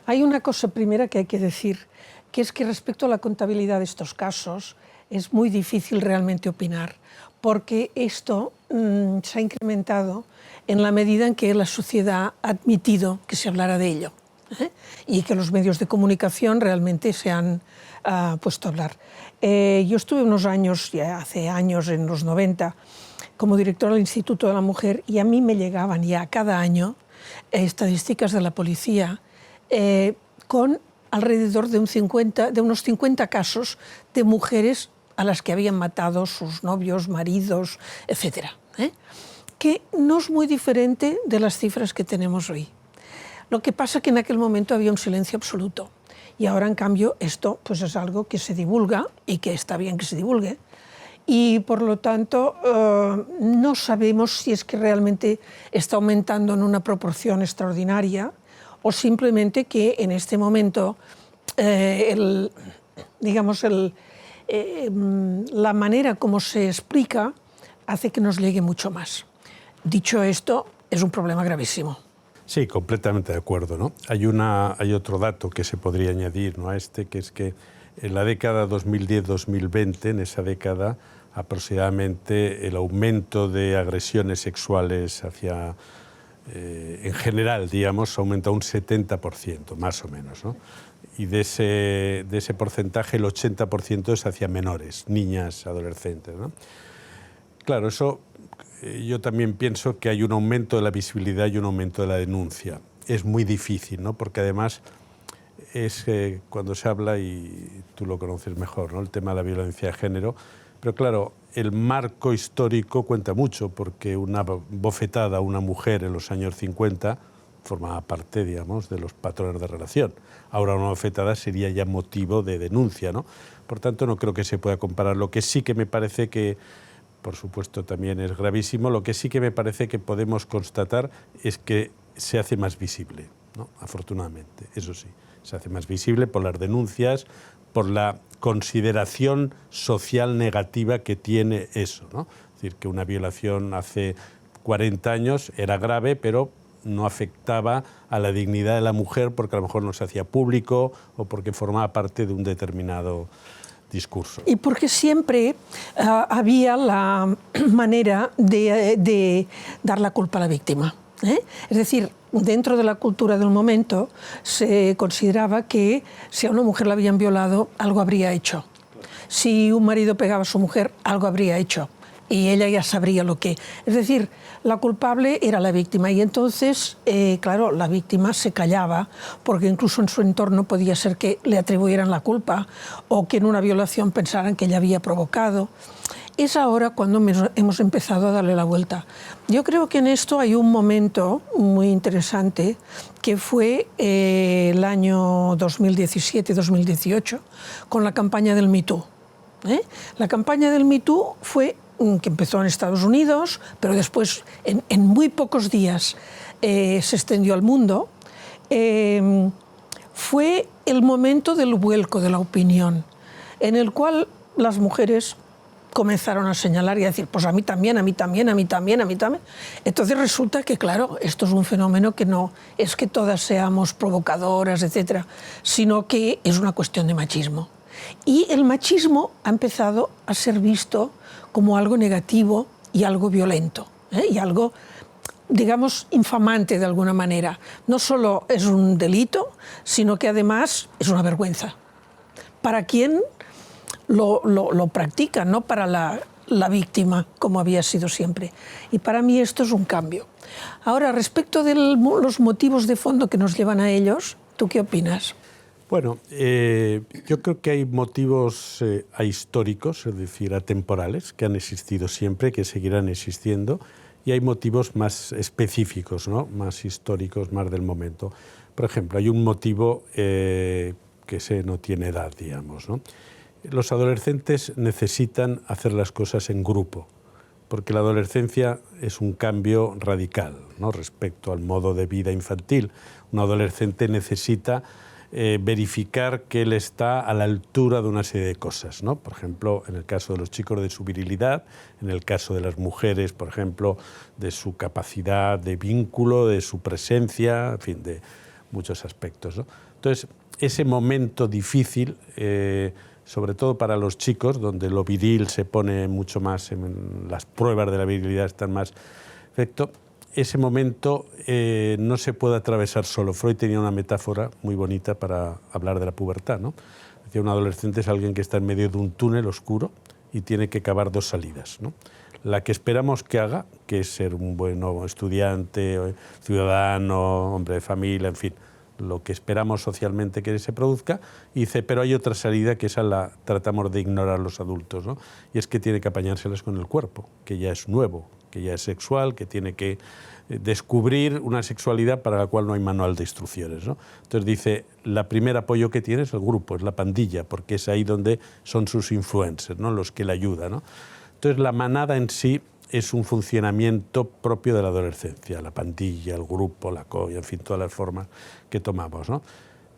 Hay una cosa primera que hay que decir, que es que respecto a la contabilidad de estos casos es muy difícil realmente opinar, porque esto se ha incrementado en la medida en que la sociedad ha admitido que se hablara de ello, y que los medios de comunicación realmente se han puesto a hablar. Yo estuve unos años, ya hace años, en los 90, como directora del Instituto de la Mujer, y a mí me llegaban ya cada año estadísticas de la policía con alrededor de unos 50 casos de mujeres a las que habían matado sus novios, maridos, etc. Que no es muy diferente de las cifras que tenemos hoy. Lo que pasa es que en aquel momento había un silencio absoluto y ahora, en cambio, esto pues es algo que se divulga y que está bien que se divulgue. Y, por lo tanto, no sabemos si es que realmente está aumentando en una proporción extraordinaria o simplemente que en este momento la manera como se explica hace que nos llegue mucho más. Dicho esto, es un problema gravísimo. Sí, completamente de acuerdo, ¿no? Hay otro dato que se podría añadir, ¿no?, a este, que es que en la década 2010-2020, en esa década, aproximadamente el aumento de agresiones sexuales hacia, en general, digamos, aumenta un 70%, más o menos, ¿no? Y de ese porcentaje, el 80% es hacia menores, niñas, adolescentes, ¿no? Claro, eso yo también pienso que hay un aumento de la visibilidad y un aumento de la denuncia. Es muy difícil, ¿no? Porque además es cuando se habla, y tú lo conoces mejor, ¿no?, el tema de la violencia de género, pero claro, el marco histórico cuenta mucho, porque una bofetada a una mujer en los años 50 formaba parte, digamos, de los patrones de relación. Ahora una bofetada sería ya motivo de denuncia, ¿no? Por tanto, no creo que se pueda comparar. Lo que sí que me parece que, por supuesto, también es gravísimo, lo que sí que me parece que podemos constatar es que se hace más visible, ¿no? Afortunadamente, eso sí, se hace más visible por las denuncias, por la consideración social negativa que tiene eso, ¿no? Es decir, que una violación hace 40 años era grave, pero no afectaba a la dignidad de la mujer porque a lo mejor no se hacía público o porque formaba parte de un determinado discurso. Y porque siempre había la manera de dar la culpa a la víctima. Es decir, dentro de la cultura del momento se consideraba que si a una mujer la habían violado, algo habría hecho. Si un marido pegaba a su mujer, algo habría hecho. Y ella ya sabría lo que... Es decir, la culpable era la víctima y entonces, claro, la víctima se callaba porque incluso en su entorno podía ser que le atribuyeran la culpa o que en una violación pensaran que ella había provocado. Es ahora cuando hemos empezado a darle la vuelta. Yo creo que en esto hay un momento muy interesante que fue el año 2017-2018 con la campaña del Me Too. La campaña del Me Too fue que empezó en Estados Unidos, pero después en muy pocos días se extendió al mundo. Fue el momento del vuelco de la opinión, en el cual las mujeres comenzaron a señalar y a decir, pues a mí también, a mí también, a mí también, a mí también. Entonces resulta que, claro, esto es un fenómeno que no es que todas seamos provocadoras, etcétera, sino que es una cuestión de machismo. Y el machismo ha empezado a ser visto como algo negativo y algo violento, y algo, digamos, infamante de alguna manera. No solo es un delito, sino que además es una vergüenza. Para quien lo practica, no para la víctima, como había sido siempre. Y para mí esto es un cambio. Ahora, respecto de los motivos de fondo que nos llevan a ellos, ¿tú qué opinas? Bueno, yo creo que hay motivos ahistóricos, es decir, atemporales, que han existido siempre, que seguirán existiendo, y hay motivos más específicos, ¿no?, más históricos, más del momento. Por ejemplo, hay un motivo que no tiene edad, digamos, ¿no? Los adolescentes necesitan hacer las cosas en grupo, porque la adolescencia es un cambio radical, ¿no?, respecto al modo de vida infantil. Un adolescente necesita verificar que él está a la altura de una serie de cosas, ¿no? Por ejemplo, en el caso de los chicos, de su virilidad, en el caso de las mujeres, por ejemplo, de su capacidad de vínculo, de su presencia, en fin, de muchos aspectos, ¿no? Entonces, ese momento difícil, sobre todo para los chicos, donde lo viril se pone mucho más, las pruebas de la virilidad están más efecto, ese momento no se puede atravesar solo. Freud tenía una metáfora muy bonita para hablar de la pubertad, ¿no? Decía, un adolescente es alguien que está en medio de un túnel oscuro y tiene que cavar dos salidas, ¿no? La que esperamos que haga, que es ser un buen estudiante, ciudadano, hombre de familia, en fin, lo que esperamos socialmente que se produzca, y dice, pero hay otra salida que esa la tratamos de ignorar los adultos, ¿no? Y es que tiene que apañárselas con el cuerpo, que ya es nuevo, que ya es sexual, que tiene que descubrir una sexualidad para la cual no hay manual de instrucciones, ¿no? Entonces dice, el primer apoyo que tiene es el grupo, es la pandilla, porque es ahí donde son sus influencers, ¿no? Los que le ayudan, ¿no? Entonces la manada en sí es un funcionamiento propio de la adolescencia, la pandilla, el grupo, la colla, en fin, todas las formas que tomamos, ¿no?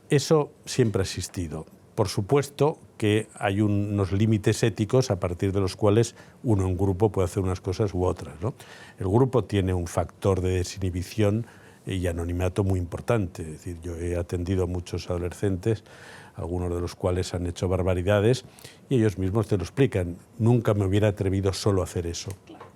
Eso siempre ha existido. Por supuesto que hay unos límites éticos a partir de los cuales uno en grupo puede hacer unas cosas u otras, ¿no? El grupo tiene un factor de desinhibición y anonimato muy importante. Es decir, yo he atendido a muchos adolescentes, algunos de los cuales han hecho barbaridades, y ellos mismos te lo explican. Nunca me hubiera atrevido solo a hacer eso.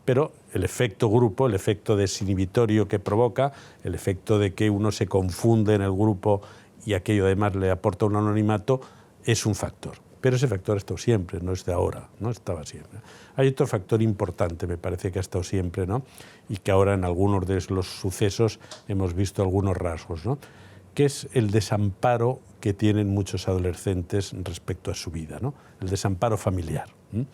Pero el efecto grupo, el efecto desinhibitorio que provoca, el efecto de que uno se confunde en el grupo y aquello además le aporta un anonimato, es un factor. Pero ese factor ha estado siempre, no es de ahora, no estaba siempre. Hay otro factor importante, me parece que ha estado siempre, ¿no? Y que ahora en algunos de los sucesos hemos visto algunos rasgos, ¿no? Que es el desamparo que tienen muchos adolescentes respecto a su vida, ¿no? El desamparo familiar, ¿sí?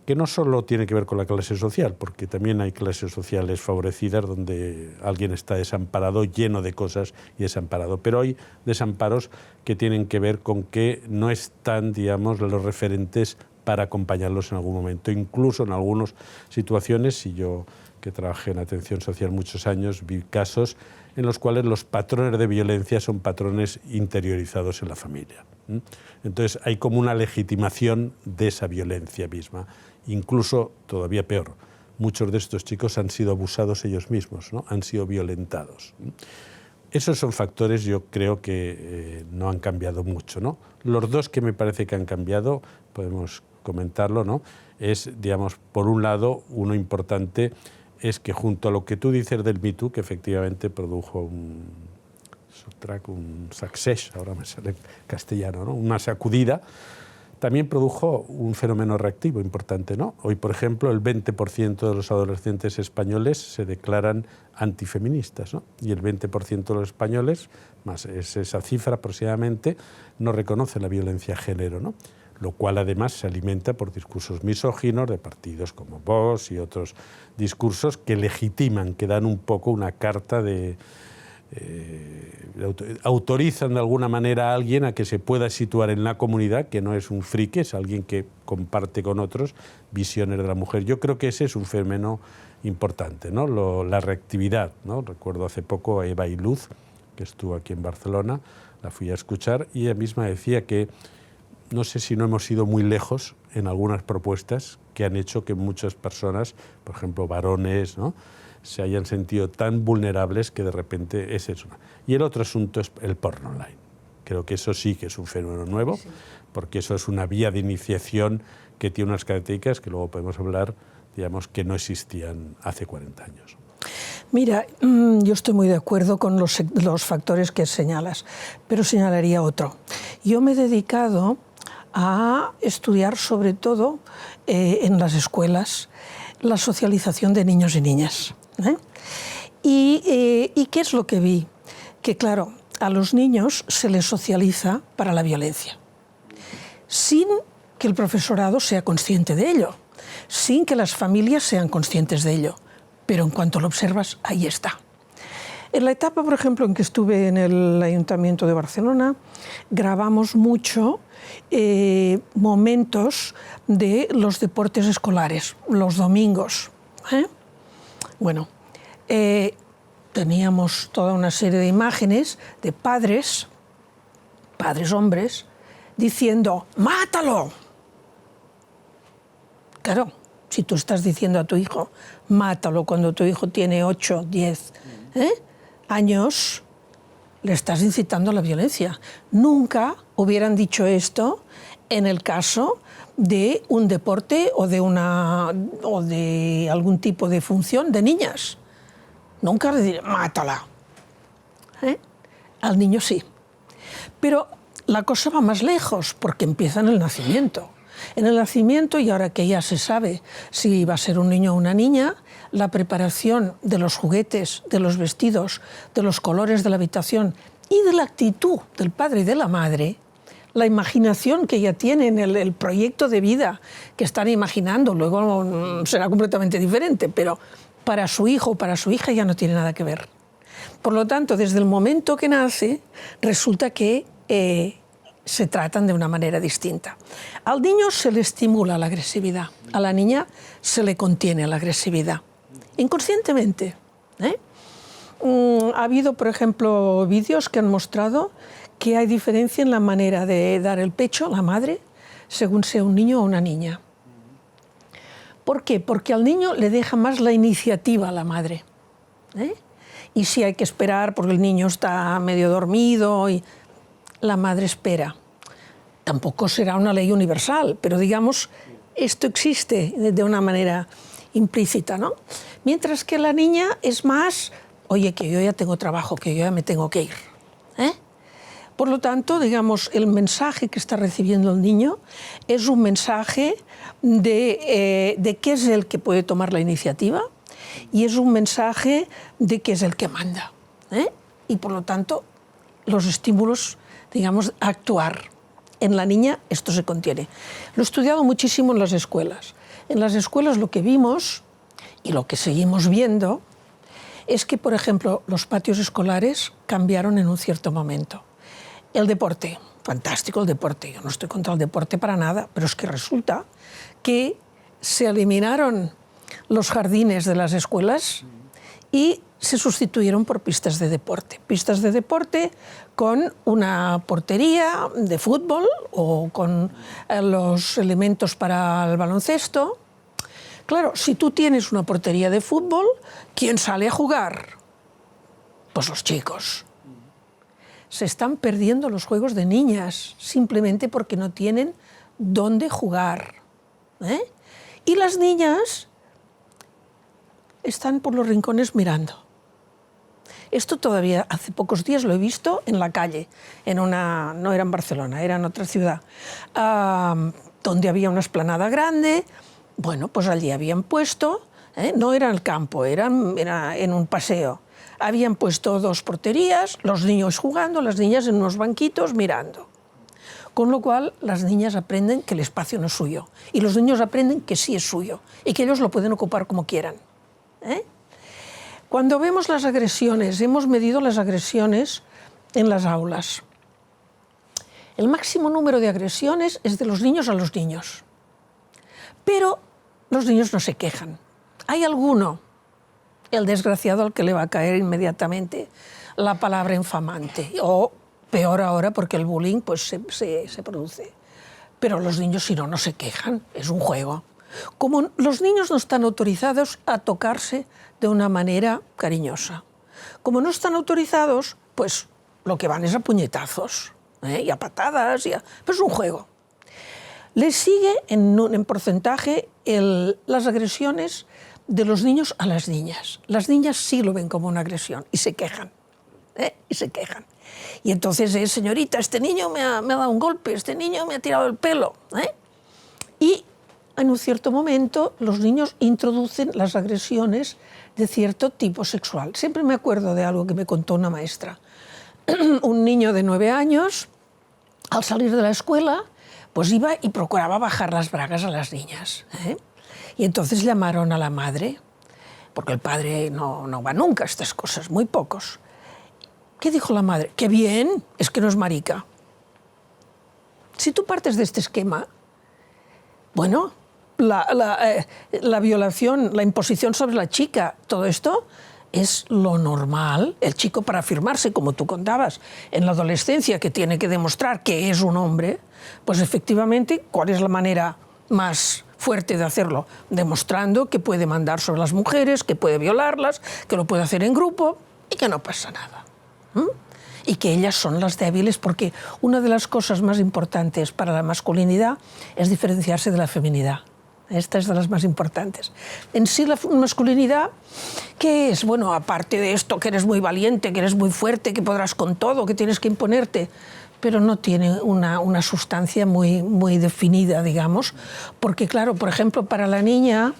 Que no solo tiene que ver con la clase social, porque también hay clases sociales favorecidas donde alguien está desamparado, lleno de cosas y desamparado, pero hay desamparos que tienen que ver con que no están, digamos, los referentes para acompañarlos en algún momento, incluso en algunas situaciones, y yo que trabajé en atención social muchos años, vi casos en los cuales los patrones de violencia son patrones interiorizados en la familia. Entonces hay como una legitimación de esa violencia misma. Incluso, todavía peor, muchos de estos chicos han sido abusados ellos mismos, ¿no? Han sido violentados. Esos son factores, yo creo que no han cambiado mucho, ¿no? Los dos que me parece que han cambiado, podemos comentarlo, ¿no? Es, digamos, por un lado, uno importante es que junto a lo que tú dices del Me Too, que efectivamente produjo un success, ahora me sale en castellano, ¿no? Una sacudida, también produjo un fenómeno reactivo importante, ¿no? Hoy, por ejemplo, el 20% de los adolescentes españoles se declaran antifeministas, ¿no? Y el 20% de los españoles, más es esa cifra aproximadamente, no reconocen la violencia de género, ¿no? Lo cual además se alimenta por discursos misóginos de partidos como Vox y otros discursos que legitiman, que dan un poco una carta de... autorizan de alguna manera a alguien a que se pueda situar en la comunidad, que no es un friki, es alguien que comparte con otros visiones de la mujer. Yo creo que ese es un fenómeno importante, ¿no? La reactividad, ¿no? Recuerdo hace poco a Eva Iluz, que estuvo aquí en Barcelona, la fui a escuchar y ella misma decía que no sé si no hemos ido muy lejos en algunas propuestas que han hecho que muchas personas, por ejemplo varones, ¿no?, se hayan sentido tan vulnerables que de repente es eso. Y el otro asunto es el porno online. Creo que eso sí que es un fenómeno nuevo, sí, porque eso es una vía de iniciación que tiene unas características que luego podemos hablar, digamos, que no existían hace 40 años. Mira, yo estoy muy de acuerdo con los factores que señalas, pero señalaría otro. Yo me he dedicado a estudiar sobre todo en las escuelas la socialización de niños y niñas. ¿Y qué es lo que vi? Que claro, a los niños se les socializa para la violencia, sin que el profesorado sea consciente de ello, sin que las familias sean conscientes de ello, pero en cuanto lo observas, ahí está. En la etapa, por ejemplo, en que estuve en el Ayuntamiento de Barcelona, grabamos mucho momentos de los deportes escolares, los domingos. Bueno, teníamos toda una serie de imágenes de padres hombres, diciendo ¡mátalo! Claro, si tú estás diciendo a tu hijo mátalo cuando tu hijo tiene 8, 10 años, le estás incitando a la violencia. Nunca hubieran dicho esto en el caso de un deporte o de algún tipo de función de niñas. Nunca le diré, mátala. Al niño sí. Pero la cosa va más lejos, porque empieza en el nacimiento. En el nacimiento, y ahora que ya se sabe si va a ser un niño o una niña, la preparación de los juguetes, de los vestidos, de los colores de la habitación y de la actitud del padre y de la madre, la imaginación que ya tienen, el proyecto de vida que están imaginando, luego será completamente diferente, pero para su hijo o para su hija ya no tiene nada que ver. Por lo tanto, desde el momento que nace, resulta que se tratan de una manera distinta. Al niño se le estimula la agresividad, a la niña se le contiene la agresividad, inconscientemente. Ha habido, por ejemplo, vídeos que han mostrado que hay diferencia en la manera de dar el pecho a la madre según sea un niño o una niña. ¿Por qué? Porque al niño le deja más la iniciativa a la madre. Y si hay que esperar porque el niño está medio dormido, y la madre espera. Tampoco será una ley universal, pero digamos, esto existe de una manera implícita, ¿no? Mientras que la niña es más, oye, que yo ya tengo trabajo, que yo ya me tengo que ir. Por lo tanto, digamos, el mensaje que está recibiendo el niño es un mensaje de qué es el que puede tomar la iniciativa y es un mensaje de qué es el que manda. Y por lo tanto, los estímulos, digamos, a actuar. En la niña esto se contiene. Lo he estudiado muchísimo en las escuelas. En las escuelas lo que vimos y lo que seguimos viendo es que, por ejemplo, los patios escolares cambiaron en un cierto momento. El deporte, fantástico el deporte, yo no estoy contra el deporte para nada, pero es que resulta que se eliminaron los jardines de las escuelas y se sustituyeron por pistas de deporte con una portería de fútbol o con los elementos para el baloncesto. Claro, si tú tienes una portería de fútbol, ¿quién sale a jugar? Pues los chicos. Se están perdiendo los juegos de niñas simplemente porque no tienen dónde jugar. Y las niñas están por los rincones mirando. Esto todavía hace pocos días lo he visto en la calle, no era en Barcelona, era en otra ciudad, donde había una explanada grande. Bueno, pues allí habían puesto, no era en el campo, era en un paseo. Habían puesto 2 porterías, los niños jugando, las niñas en unos banquitos mirando. Con lo cual, las niñas aprenden que el espacio no es suyo y los niños aprenden que sí es suyo y que ellos lo pueden ocupar como quieran. Cuando vemos las agresiones, hemos medido las agresiones en las aulas. El máximo número de agresiones es de los niños a los niños. Pero los niños no se quejan. Hay alguno, el desgraciado al que le va a caer inmediatamente la palabra infamante, o peor ahora porque el bullying pues, se produce. Pero los niños, si no, no se quejan, es un juego. Como los niños no están autorizados a tocarse de una manera cariñosa. Como no están autorizados, pues lo que van es a puñetazos, y a patadas, pues es un juego. Le sigue en porcentaje las agresiones de los niños a las niñas. Las niñas sí lo ven como una agresión y se quejan. Y entonces señorita, este niño me ha dado un golpe, este niño me ha tirado el pelo. Y en un cierto momento los niños introducen las agresiones de cierto tipo sexual. Siempre me acuerdo de algo que me contó una maestra. Un niño de 9 años, al salir de la escuela, pues iba y procuraba bajar las bragas a las niñas. Y entonces llamaron a la madre, porque el padre no va nunca a estas cosas, muy pocos. ¿Qué dijo la madre? ¡Qué bien! Es que no es marica. Si tú partes de este esquema, bueno, la violación, la imposición sobre la chica, todo esto es lo normal. El chico, para afirmarse, como tú contabas, en la adolescencia, que tiene que demostrar que es un hombre, pues efectivamente, ¿cuál es la manera más fuerte de hacerlo? Demostrando que puede mandar sobre las mujeres, que puede violarlas, que lo puede hacer en grupo y que no pasa nada. y que ellas son las débiles, porque una de las cosas más importantes para la masculinidad es diferenciarse de la feminidad. Esta es de las más importantes. En sí, la masculinidad, ¿qué es? Bueno, aparte de esto, que eres muy valiente, que eres muy fuerte, que podrás con todo, que tienes que imponerte, pero no tiene una sustancia muy definida, digamos, porque claro, por ejemplo, para la niña,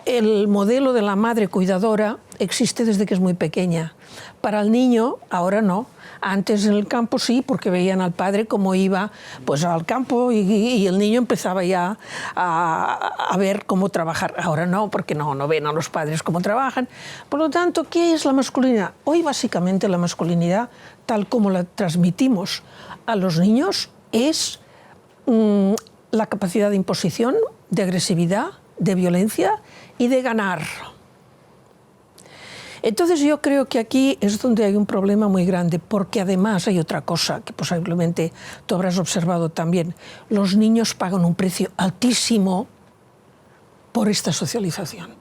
el modelo de la madre cuidadora existe desde que es muy pequeña. Para el niño, ahora no. Antes en el campo sí, porque veían al padre cómo iba pues, al campo y el niño empezaba ya a ver cómo trabajar. Ahora no, porque no ven a los padres cómo trabajan. Por lo tanto, ¿qué es la masculinidad? Hoy básicamente la masculinidad, tal como la transmitimos a los niños, es la capacidad de imposición, de agresividad, de violencia y de ganar. Entonces yo creo que aquí es donde hay un problema muy grande, porque además hay otra cosa que posiblemente tú habrás observado también. Los niños pagan un precio altísimo por esta socialización.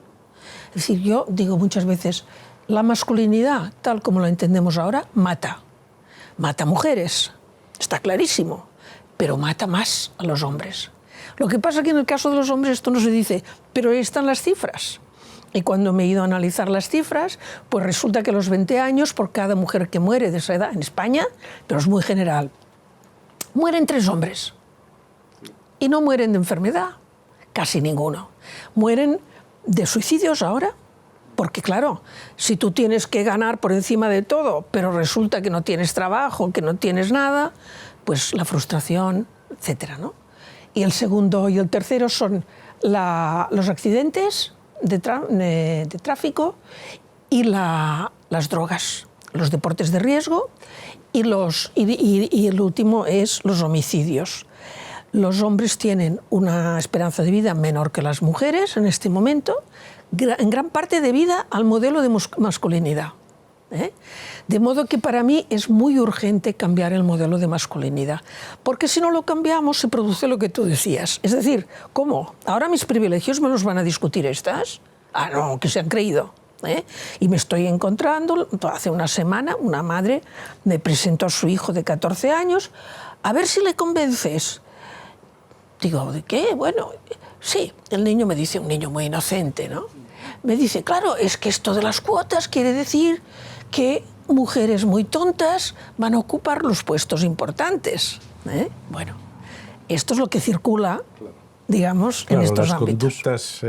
Es decir, yo digo muchas veces, la masculinidad, tal como la entendemos ahora, mata. Mata mujeres, está clarísimo, pero mata más a los hombres. Lo que pasa es que en el caso de los hombres esto no se dice, pero ahí están las cifras. Y cuando me he ido a analizar las cifras, pues resulta que a los 20 años, por cada mujer que muere de esa edad en España, pero es muy general, mueren 3 hombres. Y no mueren de enfermedad, casi ninguno. Mueren de suicidios ahora, porque claro, si tú tienes que ganar por encima de todo, pero resulta que no tienes trabajo, que no tienes nada, pues la frustración, etcétera, ¿no? Y el segundo y el tercero son los accidentes de tráfico y las drogas, los deportes de riesgo y el último es los homicidios. Los hombres tienen una esperanza de vida menor que las mujeres en este momento, en gran parte debida al modelo de masculinidad. De modo que para mí es muy urgente cambiar el modelo de masculinidad, porque si no lo cambiamos se produce lo que tú decías. Es decir, ¿cómo? ¿Ahora mis privilegios me los van a discutir estas? Ah, no, que se han creído. Y me estoy encontrando, hace una semana, una madre me presentó a su hijo de 14 años, a ver si le convences. Digo, ¿de qué? Bueno, sí, el niño me dice, un niño muy inocente, ¿no? Me dice, claro, es que esto de las cuotas quiere decir que mujeres muy tontas van a ocupar los puestos importantes. Bueno, esto es lo que circula, digamos, claro, en estos las ámbitos. Conductas,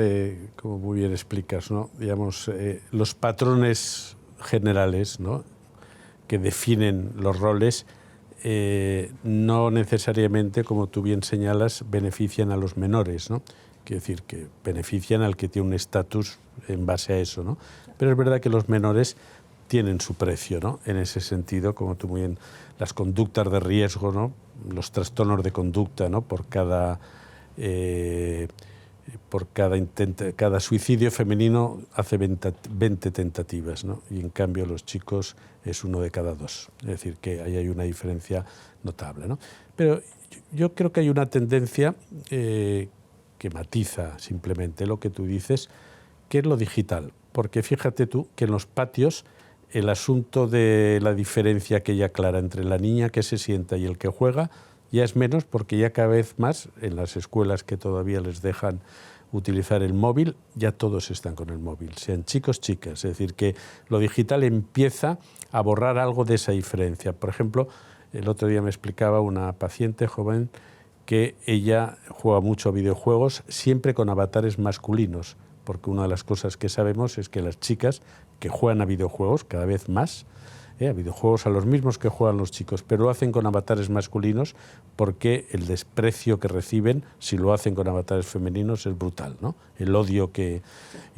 como muy bien explicas, ¿no? Digamos, los patrones generales, ¿no?, que definen los roles, no necesariamente, como tú bien señalas, benefician a los menores, ¿no? Quiere decir que benefician al que tiene un estatus en base a eso, ¿no? Pero es verdad que los menores tienen su precio, ¿no? En ese sentido, como tú muy bien, las conductas de riesgo, ¿no?, los trastornos de conducta, ¿no?, por cada suicidio femenino hace 20 tentativas, ¿no? Y en cambio los chicos es 1 de cada 2. Es decir, que ahí hay una diferencia notable, ¿no? Pero yo creo que hay una tendencia que matiza simplemente lo que tú dices, que es lo digital. Porque fíjate tú que en los patios el asunto de la diferencia que ya clara entre la niña que se sienta y el que juega ya es menos, porque ya cada vez más en las escuelas que todavía les dejan utilizar el móvil, ya todos están con el móvil, sean chicos, chicas. Es decir, que lo digital empieza a borrar algo de esa diferencia. Por ejemplo, el otro día me explicaba una paciente joven que ella juega mucho a videojuegos, siempre con avatares masculinos, porque una de las cosas que sabemos es que las chicas que juegan a videojuegos cada vez más, a videojuegos a los mismos que juegan los chicos, pero lo hacen con avatares masculinos porque el desprecio que reciben si lo hacen con avatares femeninos es brutal, ¿no? El odio y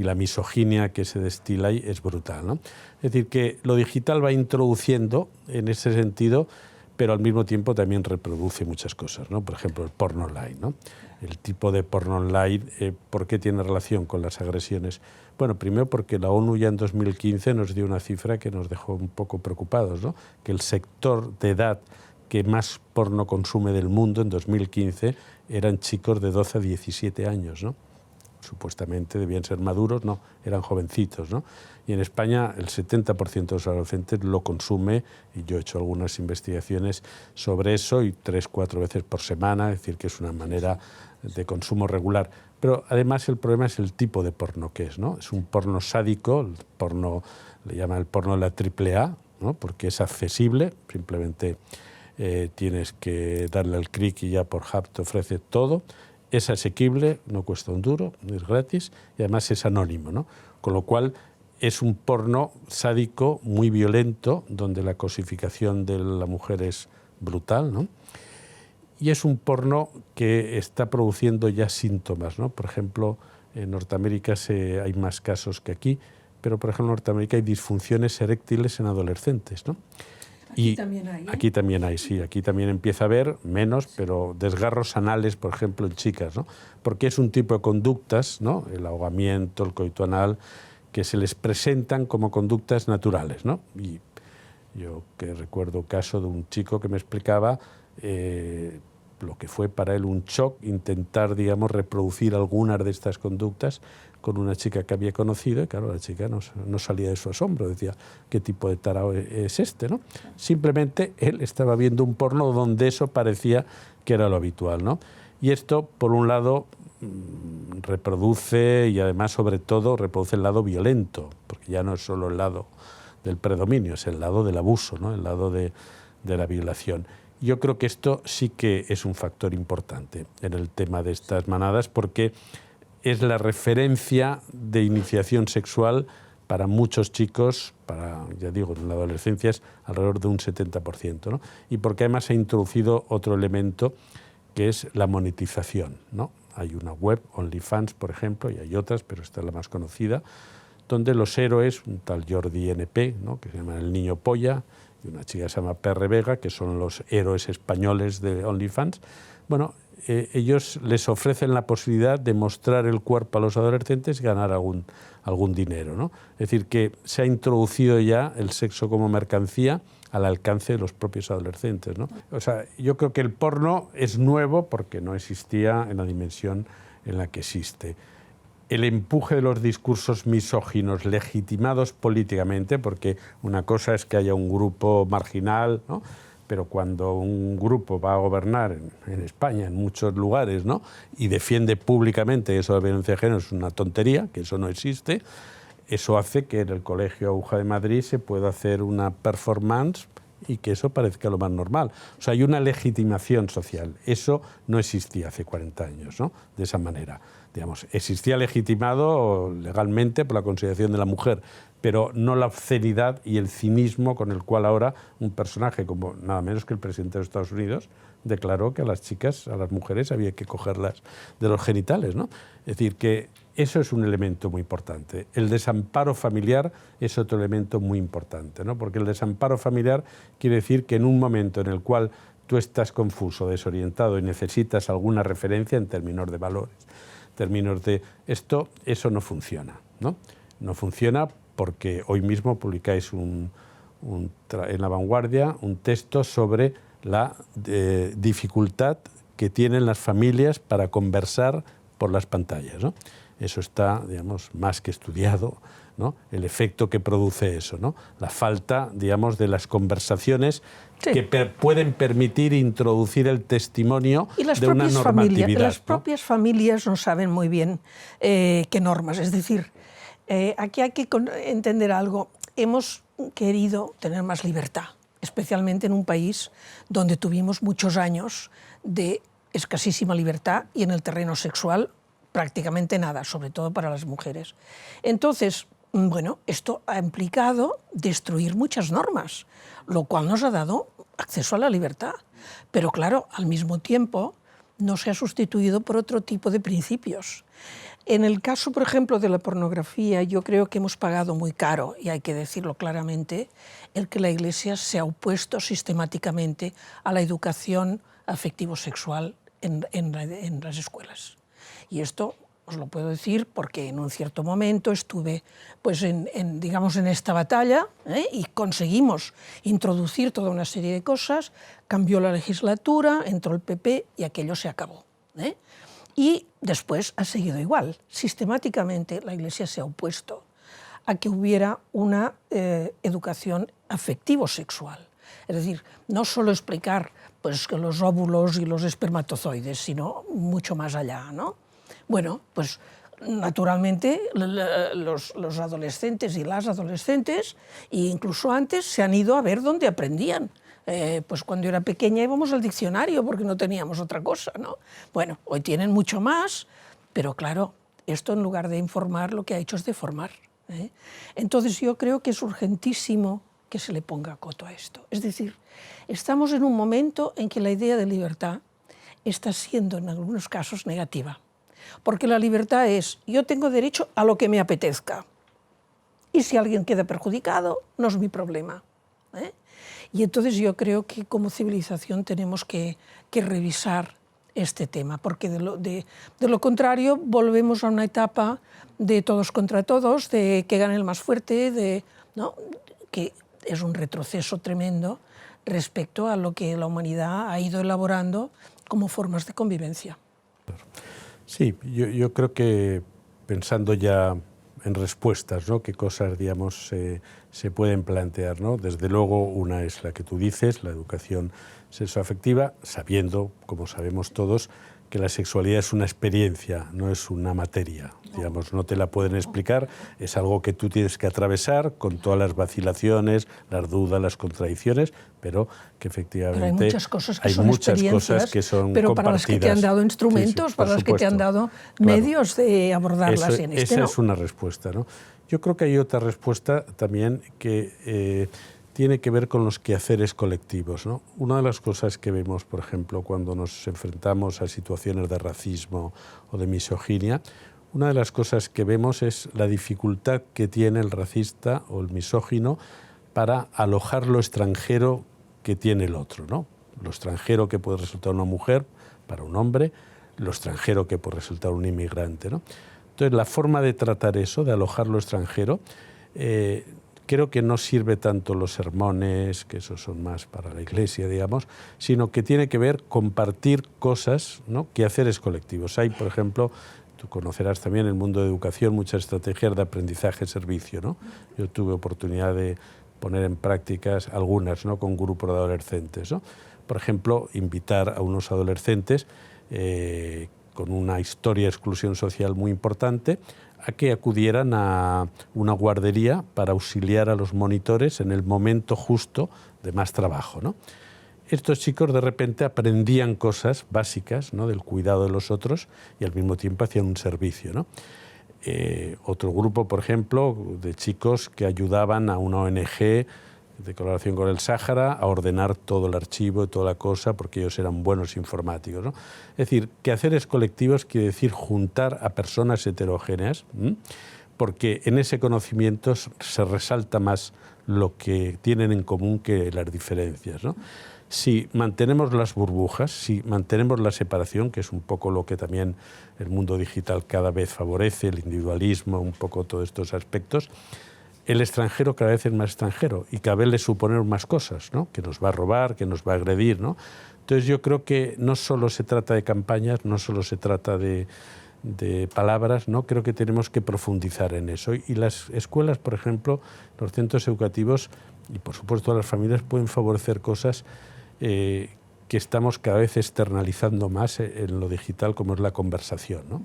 la misoginia que se destila ahí es brutal, ¿no? Es decir, que lo digital va introduciendo en ese sentido, pero al mismo tiempo también reproduce muchas cosas, ¿no? Por ejemplo, el porno online, ¿no? El tipo de porno online, ¿por qué tiene relación con las agresiones? Bueno, primero porque la ONU ya en 2015 nos dio una cifra que nos dejó un poco preocupados, ¿no? Que el sector de edad que más porno consume del mundo en 2015 eran chicos de 12 a 17 años, ¿no? supuestamente debían ser maduros, no, eran jovencitos, ¿no? Y en España el 70% de los adolescentes lo consume, y yo he hecho algunas investigaciones sobre eso, y 3-4 veces por semana, es decir, que es una manera de consumo regular. Pero además el problema es el tipo de porno que es, ¿no? Es un porno sádico, el porno, le llaman el porno de la AAA, ¿no? Porque es accesible, simplemente tienes que darle al clic y ya por Hub te ofrece todo. Es asequible, no cuesta un duro, es gratis y además es anónimo, ¿no? Con lo cual es un porno sádico muy violento, donde la cosificación de la mujer es brutal, ¿no? Y es un porno que está produciendo ya síntomas, ¿no? Por ejemplo, en Norteamérica hay más casos que aquí, pero por ejemplo en Norteamérica hay disfunciones eréctiles en adolescentes, ¿no? Aquí también hay, ¿eh? Aquí también hay, sí. Aquí también empieza a haber, menos, pero desgarros anales, por ejemplo, en chicas, ¿no? Porque es un tipo de conductas, ¿no? El ahogamiento, el coito anal, que se les presentan como conductas naturales, ¿no? Y yo que recuerdo un caso de un chico que me explicaba lo que fue para él un shock intentar, digamos, reproducir algunas de estas conductas con una chica que había conocido, y claro, la chica no salía de su asombro, decía, ¿qué tipo de tarao es este, no? Simplemente él estaba viendo un porno donde eso parecía que era lo habitual, ¿no? Y esto, por un lado, reproduce, y además, sobre todo, reproduce el lado violento, porque ya no es solo el lado del predominio, es el lado del abuso, ¿no? El lado de la violación. Yo creo que esto sí que es un factor importante en el tema de estas manadas, porque es la referencia de iniciación sexual para muchos chicos, ya digo, en la adolescencia es alrededor de un 70%, ¿no? Y porque además ha introducido otro elemento que es la monetización, ¿no? Hay una web, OnlyFans, por ejemplo, y hay otras, pero esta es la más conocida, donde los héroes, un tal Jordi NP, ¿no? Que se llama El Niño Polla, y una chica que se llama Perre Vega, que son los héroes españoles de OnlyFans. Bueno, ellos les ofrecen la posibilidad de mostrar el cuerpo a los adolescentes y ganar algún dinero, ¿no? Es decir, que se ha introducido ya el sexo como mercancía al alcance de los propios adolescentes, ¿no? O sea, yo creo que el porno es nuevo porque no existía en la dimensión en la que existe. El empuje de los discursos misóginos legitimados políticamente, porque una cosa es que haya un grupo marginal, ¿no? Pero cuando un grupo va a gobernar en España, en muchos lugares, ¿no? Y defiende públicamente que eso de violencia de género es una tontería, que eso no existe, eso hace que en el Colegio Aguja de Madrid se pueda hacer una performance y que eso parezca lo más normal. O sea, hay una legitimación social. Eso no existía hace 40 años, ¿no? De esa manera. Digamos, existía legitimado legalmente por la consideración de la mujer, pero no la obscenidad y el cinismo con el cual ahora un personaje como nada menos que el presidente de los Estados Unidos declaró que a las chicas, a las mujeres, había que cogerlas de los genitales, ¿no? Es decir, que eso es un elemento muy importante. El desamparo familiar es otro elemento muy importante, ¿no? Porque el desamparo familiar quiere decir que en un momento en el cual tú estás confuso, desorientado y necesitas alguna referencia en términos de valores, términos de esto, eso no funciona, ¿no? No funciona porque hoy mismo publicáis en La Vanguardia un texto sobre la dificultad que tienen las familias para conversar por las pantallas, ¿no? Eso está, digamos, más que estudiado, ¿no? El efecto que produce eso, ¿no? La falta, digamos, de las conversaciones que pueden permitir introducir el testimonio de una normatividad. Las propias familias no saben muy bien qué normas. Es decir, aquí hay que entender algo. Hemos querido tener más libertad, especialmente en un país donde tuvimos muchos años de escasísima libertad y en el terreno sexual prácticamente nada, sobre todo para las mujeres. Entonces, bueno, esto ha implicado destruir muchas normas, lo cual nos ha dado acceso a la libertad. Pero claro, al mismo tiempo no se ha sustituido por otro tipo de principios. En el caso, por ejemplo, de la pornografía, yo creo que hemos pagado muy caro, y hay que decirlo claramente, el que la Iglesia se ha opuesto sistemáticamente a la educación afectivo-sexual en las escuelas. Y esto os lo puedo decir porque en un cierto momento estuve pues, digamos, en esta batalla y conseguimos introducir toda una serie de cosas, cambió la legislatura, entró el PP y aquello se acabó. Y después ha seguido igual. Sistemáticamente la Iglesia se ha opuesto a que hubiera una educación afectivo-sexual. Es decir, no solo explicar pues, que los óvulos y los espermatozoides, sino mucho más allá, ¿no? Bueno, pues naturalmente los adolescentes y las adolescentes, e incluso antes, se han ido a ver dónde aprendían. Pues cuando era pequeña íbamos al diccionario porque no teníamos otra cosa, ¿no? Bueno, hoy tienen mucho más, pero claro, esto en lugar de informar lo que ha hecho es deformar, ¿eh? Entonces yo creo que es urgentísimo que se le ponga coto a esto. Es decir, estamos en un momento en que la idea de libertad está siendo en algunos casos negativa, porque la libertad es yo tengo derecho a lo que me apetezca y si alguien queda perjudicado no es mi problema, ¿eh? Y entonces yo creo que como civilización tenemos que revisar este tema, porque de lo contrario volvemos a una etapa de todos contra todos, de que gane el más fuerte, ¿no? Que es un retroceso tremendo respecto a lo que la humanidad ha ido elaborando como formas de convivencia. Sí, yo creo que pensando ya en respuestas, ¿no? Qué cosas, digamos, se pueden plantear, ¿no? Desde luego, una es la que tú dices, la educación sexoafectiva, sabiendo, como sabemos todos, que la sexualidad es una experiencia, no es una materia. Digamos, no te la pueden explicar, es algo que tú tienes que atravesar con todas las vacilaciones, las dudas, las contradicciones, pero que efectivamente pero hay muchas cosas que hay son muchas experiencias, cosas que son pero compartidas. para las que te han dado instrumentos, Sí, para las que te han dado medios de abordarlas. Eso, esa es una respuesta, ¿no? Yo creo que hay otra respuesta también que tiene que ver con los quehaceres colectivos, ¿no? Una de las cosas que vemos, por ejemplo, cuando nos enfrentamos a situaciones de racismo o de misoginia, una de las cosas que vemos es la dificultad que tiene el racista o el misógino para alojar lo extranjero que tiene el otro, ¿no? Lo extranjero que puede resultar una mujer para un hombre, lo extranjero que puede resultar un inmigrante, ¿no? Entonces, la forma de tratar eso, de alojar lo extranjero, creo que no sirve tanto los sermones, que esos son más para la Iglesia, digamos, sino que tiene que ver compartir cosas, ¿no? Quehaceres colectivos. Hay, por ejemplo, tú conocerás también en el mundo de educación muchas estrategias de aprendizaje-servicio, ¿no? Yo tuve oportunidad de poner en prácticas algunas, ¿no? Con grupos de adolescentes, ¿no? Por ejemplo, invitar a unos adolescentes con una historia de exclusión social muy importante, a que acudieran a una guardería para auxiliar a los monitores en el momento justo de más trabajo, ¿no? Estos chicos de repente aprendían cosas básicas, ¿no? Del cuidado de los otros y al mismo tiempo hacían un servicio, ¿no? Otro grupo, por ejemplo, de chicos que ayudaban a una ONG de colaboración con el Sáhara a ordenar todo el archivo y toda la cosa porque ellos eran buenos informáticos, ¿no? Es decir, quehaceres colectivos quiere decir juntar a personas heterogéneas, porque en ese conocimiento se resalta más lo que tienen en común que las diferencias, ¿no? Si mantenemos las burbujas, si mantenemos la separación, que es un poco lo que también el mundo digital cada vez favorece, el individualismo, un poco todos estos aspectos, el extranjero cada vez es más extranjero y cada vez le suponen más cosas, ¿no? Que nos va a robar, que nos va a agredir, ¿no? Entonces yo creo que no solo se trata de campañas, no solo se trata de palabras, ¿no? Creo que tenemos que profundizar en eso. Y las escuelas, por ejemplo, los centros educativos y por supuesto las familias pueden favorecer cosas que estamos cada vez externalizando más en lo digital, como es la conversación, ¿no?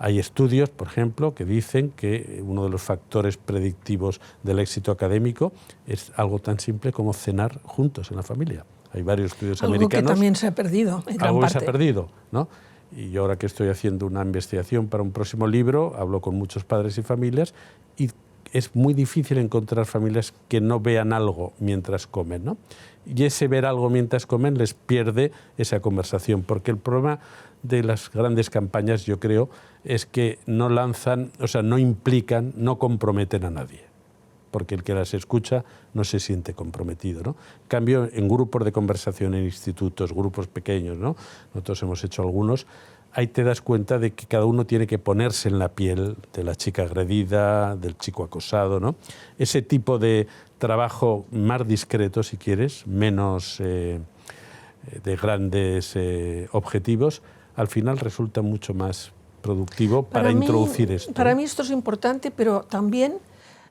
Hay estudios, por ejemplo, que dicen que uno de los factores predictivos del éxito académico es algo tan simple como cenar juntos en la familia. Hay varios estudios americanos. Algo que también se ha perdido, en gran algo parte. Que se ha perdido, ¿no? Y yo ahora que estoy haciendo una investigación para un próximo libro, hablo con muchos padres y familias y es muy difícil encontrar familias que no vean algo mientras comen, ¿no? Y ese ver algo mientras comen les pierde esa conversación, porque el problema de las grandes campañas, yo creo, es que no lanzan, o sea, no implican, no comprometen a nadie, porque el que las escucha no se siente comprometido, ¿no? En cambio, en grupos de conversación en institutos, grupos pequeños, ¿no? Nosotros hemos hecho algunos, ahí te das cuenta de que cada uno tiene que ponerse en la piel de la chica agredida, del chico acosado, ¿no? Ese tipo de trabajo más discreto, si quieres, menos de grandes objetivos, al final resulta mucho más productivo para introducir esto. Para mí esto es importante, pero también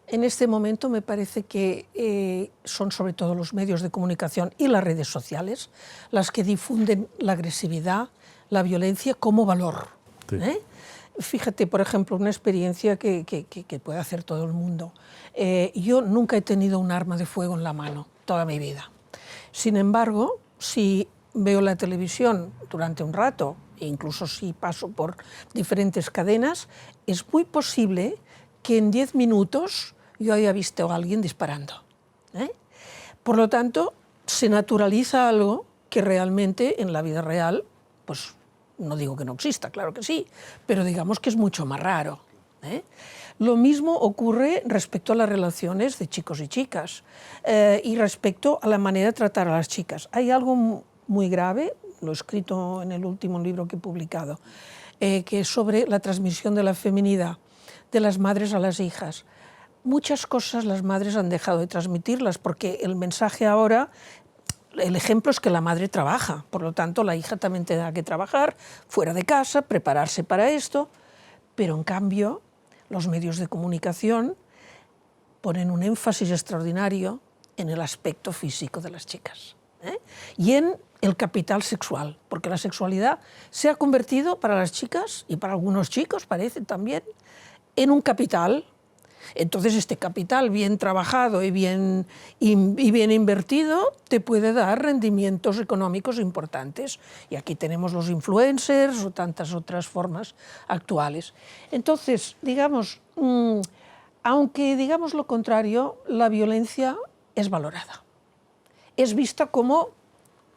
en este momento me parece que son sobre todo los medios de comunicación y las redes sociales las que difunden la agresividad, la violencia como valor. Sí. Fíjate, por ejemplo, una experiencia que puede hacer todo el mundo. Yo nunca he tenido un arma de fuego en la mano, toda mi vida. Sin embargo, si veo la televisión durante un rato, e incluso si paso por diferentes cadenas, es muy posible que en 10 minutos yo haya visto a alguien disparando. Por lo tanto, se naturaliza algo que realmente en la vida real, pues no digo que no exista, claro que sí, pero digamos que es mucho más raro. Lo mismo ocurre respecto a las relaciones de chicos y chicas y respecto a la manera de tratar a las chicas. Hay algo muy grave, lo he escrito en el último libro que he publicado, que es sobre la transmisión de la feminidad de las madres a las hijas. Muchas cosas las madres han dejado de transmitirlas porque el mensaje ahora, el ejemplo es que la madre trabaja, por lo tanto la hija también tendrá que trabajar fuera de casa, prepararse para esto, pero en cambio los medios de comunicación ponen un énfasis extraordinario en el aspecto físico de las chicas y en el capital sexual, porque la sexualidad se ha convertido para las chicas y para algunos chicos, parece también, en un capital. Entonces este capital bien trabajado y bien invertido te puede dar rendimientos económicos importantes. Y aquí tenemos los influencers o tantas otras formas actuales. Entonces, digamos, aunque digamos lo contrario, la violencia es valorada. Es vista como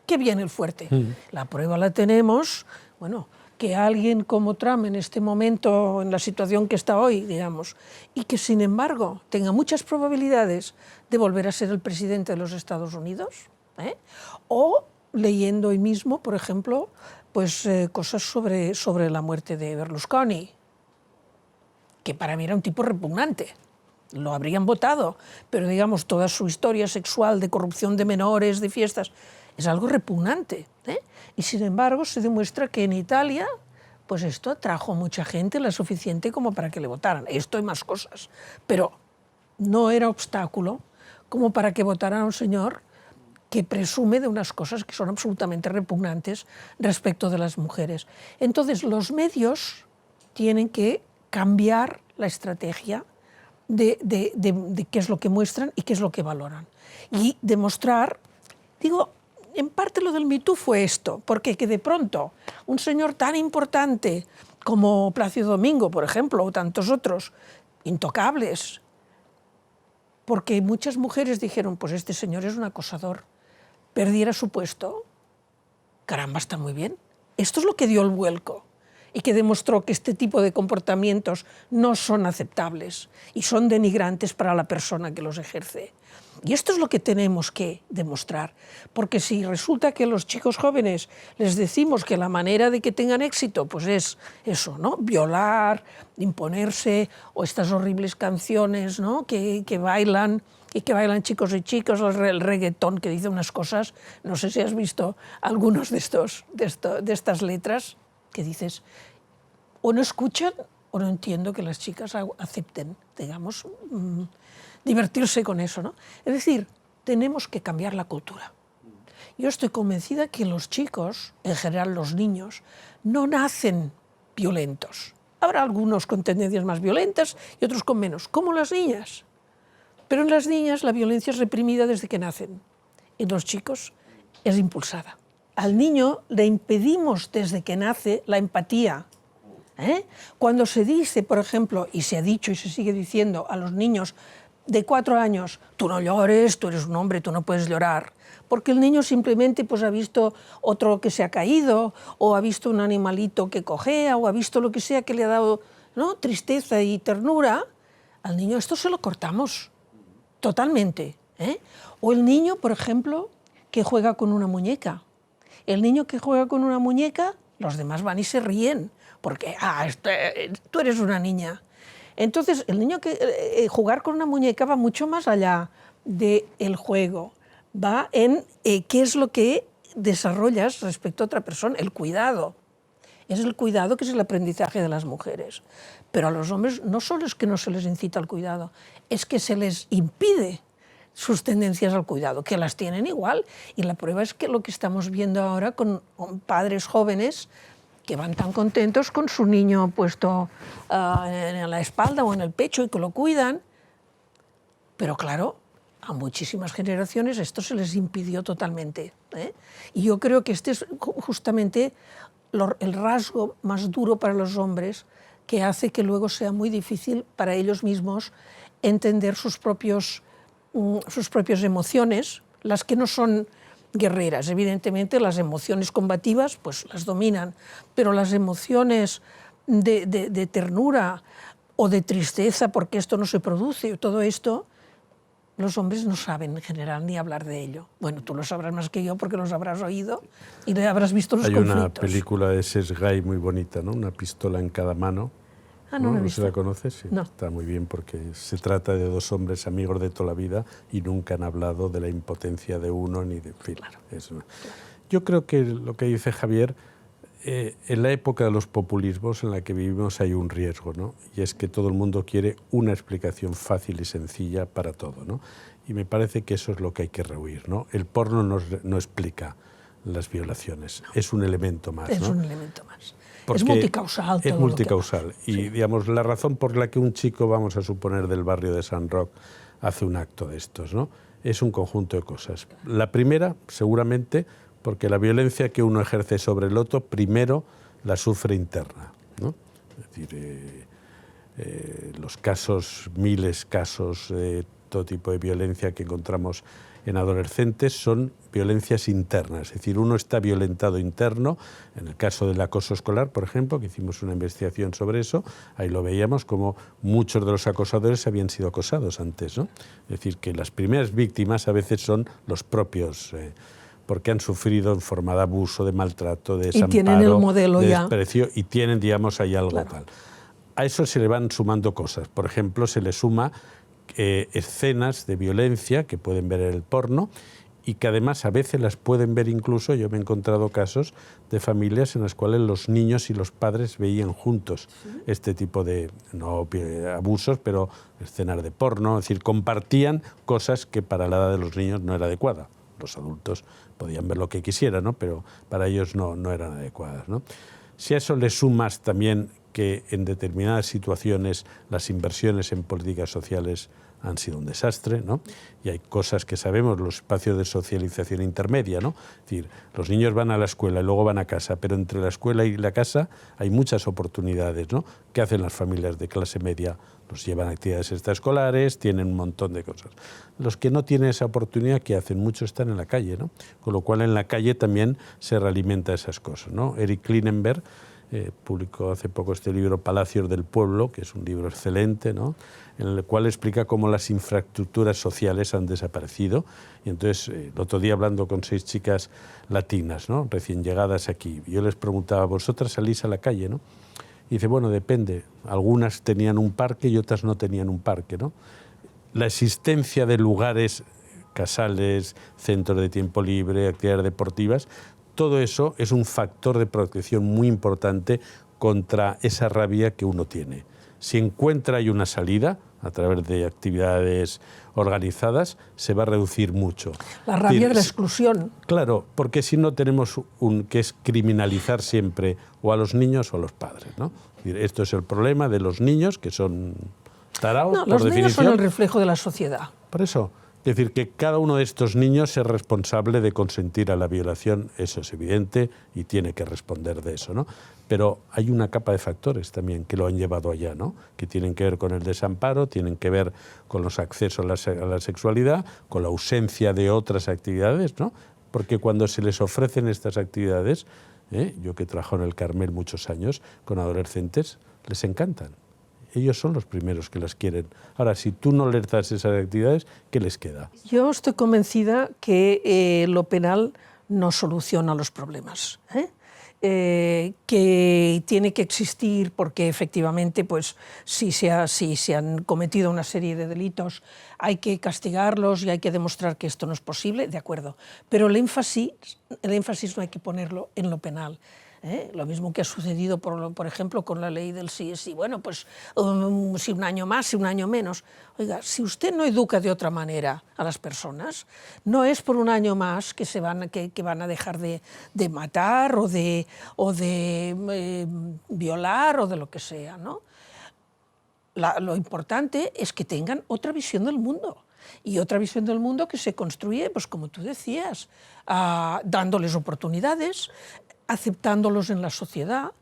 que viene el fuerte. La prueba la tenemos, bueno, que alguien como Trump en este momento, en la situación que está hoy, digamos, y que sin embargo tenga muchas probabilidades de volver a ser el presidente de los Estados Unidos, o leyendo hoy mismo, por ejemplo, pues, cosas sobre la muerte de Berlusconi, que para mí era un tipo repugnante. Lo habrían votado, pero digamos toda su historia sexual de corrupción de menores, de fiestas, es algo repugnante. Y sin embargo se demuestra que en Italia pues esto atrajo a mucha gente, la suficiente como para que le votaran. Esto y más cosas. Pero no era obstáculo como para que votaran a un señor que presume de unas cosas que son absolutamente repugnantes respecto de las mujeres. Entonces los medios tienen que cambiar la estrategia de qué es lo que muestran y qué es lo que valoran. Y demostrar, digo, en parte lo del Me Too fue esto, porque que de pronto un señor tan importante como Plácido Domingo, por ejemplo, o tantos otros, intocables, porque muchas mujeres dijeron, pues este señor es un acosador, perdiera su puesto, caramba, está muy bien. Esto es lo que dio el vuelco y que demostró que este tipo de comportamientos no son aceptables y son denigrantes para la persona que los ejerce. Y esto es lo que tenemos que demostrar, porque si resulta que a los chicos jóvenes les decimos que la manera de que tengan éxito pues es eso, ¿no? Violar, imponerse, o estas horribles canciones, ¿no? que bailan, y que bailan chicos y chicas, el reggaetón que dice unas cosas, no sé si has visto algunos de estas letras, que dices, o no escuchan o no entiendo que las chicas acepten, digamos, divertirse con eso, ¿no? Es decir, tenemos que cambiar la cultura. Yo estoy convencida que los chicos, en general los niños, no nacen violentos. Habrá algunos con tendencias más violentas y otros con menos, como las niñas. Pero en las niñas la violencia es reprimida desde que nacen. En los chicos es impulsada. Al niño le impedimos desde que nace la empatía. Cuando se dice, por ejemplo, y se ha dicho y se sigue diciendo a los niños de 4 años, tú no llores, tú eres un hombre, tú no puedes llorar, porque el niño simplemente pues, ha visto otro que se ha caído, o ha visto un animalito que cojea, o ha visto lo que sea que le ha dado, ¿no?, tristeza y ternura, al niño esto se lo cortamos totalmente. O el niño, por ejemplo, que juega con una muñeca. El niño que juega con una muñeca, los demás van y se ríen, porque tú eres una niña. Entonces, el niño que jugar con una muñeca va mucho más allá del juego, va en qué es lo que desarrollas respecto a otra persona, el cuidado. Es el cuidado, que es el aprendizaje de las mujeres. Pero a los hombres no solo es que no se les incita al cuidado, es que se les impide sus tendencias al cuidado, que las tienen igual. Y la prueba es que lo que estamos viendo ahora con padres jóvenes que van tan contentos con su niño puesto en la espalda o en el pecho y que lo cuidan. Pero claro, a muchísimas generaciones esto se les impidió totalmente, ¿eh? Y yo creo que este es justamente el rasgo más duro para los hombres, que hace que luego sea muy difícil para ellos mismos entender sus propias emociones, las que no son guerreras. Evidentemente las emociones combativas pues las dominan, pero las emociones de ternura o de tristeza porque esto no se produce, todo esto, los hombres no saben en general ni hablar de ello. Bueno, tú lo sabrás más que yo porque los habrás oído y le habrás visto los conflictos. Hay una película de Sesgay muy bonita, ¿no? Una pistola en cada mano. Ah, no, ¿No se la conoces? Sí, no. Está muy bien porque se trata de dos hombres amigos de toda la vida y nunca han hablado de la impotencia de uno ni de... En fin, Claro. Yo creo que lo que dice Javier, en la época de los populismos en la que vivimos hay un riesgo, ¿no? Y es que todo el mundo quiere una explicación fácil y sencilla para todo, ¿no? Y me parece que eso es lo que hay que rehuir, ¿no? El porno no explica las violaciones, es un elemento más, Es ¿no? un elemento más. Porque es multicausal. Es multicausal. Y, digamos, la razón por la que un chico, vamos a suponer, del barrio de San Roque, hace un acto de estos, ¿no? Es un conjunto de cosas. La primera, seguramente, porque la violencia que uno ejerce sobre el otro, primero la sufre interna, ¿no? Es decir, los casos, miles casos de todo tipo de violencia que encontramos en adolescentes son violencias internas, es decir, uno está violentado interno. En el caso del acoso escolar, por ejemplo, que hicimos una investigación sobre eso, ahí lo veíamos como muchos de los acosadores habían sido acosados antes, ¿no? Es decir, que las primeras víctimas a veces son los propios, porque han sufrido en forma de abuso, de maltrato, de desamparo, y tienen el modelo de ya. desprecio, y tienen, digamos, ahí algo Claro. tal. A eso se le van sumando cosas. Por ejemplo, se le suma escenas de violencia que pueden ver en el porno y que además a veces las pueden ver incluso, yo me he encontrado casos de familias en las cuales los niños y los padres veían juntos este tipo de, no abusos, pero escenas de porno, es decir, compartían cosas que para la edad de los niños no era adecuada. Los adultos podían ver lo que quisieran, ¿no? Pero para ellos no eran adecuadas, ¿no? Si a eso le sumas también que en determinadas situaciones las inversiones en políticas sociales han sido un desastre, ¿no? Y hay cosas que sabemos, los espacios de socialización intermedia, ¿no? Es decir, los niños van a la escuela y luego van a casa, pero entre la escuela y la casa hay muchas oportunidades, ¿no? ¿Qué hacen las familias de clase media? Los llevan a actividades extraescolares, tienen un montón de cosas. Los que no tienen esa oportunidad, ¿qué hacen? Muchos están en la calle, ¿no? Con lo cual en la calle también se realimenta esas cosas, ¿no? Eric Klinenberg publicó hace poco este libro Palacios del Pueblo, que es un libro excelente, ¿no? En el cual explica cómo las infraestructuras sociales han desaparecido. Y entonces, el otro día hablando con 6 chicas latinas, ¿no? Recién llegadas aquí, yo les preguntaba, ¿vosotras salís a la calle, no? Y dice, bueno, depende. Algunas tenían un parque y otras no tenían un parque, ¿no? La existencia de lugares, casales, centros de tiempo libre, actividades deportivas, todo eso es un factor de protección muy importante contra esa rabia que uno tiene. Si encuentra ahí una salida a través de actividades organizadas, se va a reducir mucho. La rabia de la exclusión. Claro, porque si no tenemos que es criminalizar siempre o a los niños o a los padres, ¿no? Esto es el problema de los niños, que son taraos, No, por los niños definición. son el reflejo de la sociedad. Por eso. Es decir, que cada uno de estos niños es responsable de consentir a la violación, eso es evidente, y tiene que responder de eso, ¿no? Pero hay una capa de factores también que lo han llevado allá, ¿no? Que tienen que ver con el desamparo, tienen que ver con los accesos a la sexualidad, con la ausencia de otras actividades, ¿no? Porque cuando se les ofrecen estas actividades, yo que trabajo en el Carmel muchos años con adolescentes, les encantan. Ellos son los primeros que las quieren. Ahora, si tú no les das esas actividades, ¿qué les queda? Yo estoy convencida que lo penal no soluciona los problemas, que tiene que existir porque efectivamente, pues, si se han cometido una serie de delitos, hay que castigarlos y hay que demostrar que esto no es posible, de acuerdo. Pero el énfasis no hay que ponerlo en lo penal. Lo mismo que ha sucedido, por ejemplo, con la ley del sí es sí. Bueno, pues si un año más, si un año menos. Oiga, si usted no educa de otra manera a las personas, no es por un año más que van a dejar de matar o de violar o de lo que sea, ¿no? Lo importante es que tengan otra visión del mundo. Y otra visión del mundo que se construye, pues como tú decías, dándoles oportunidades, aceptándolos en la sociedad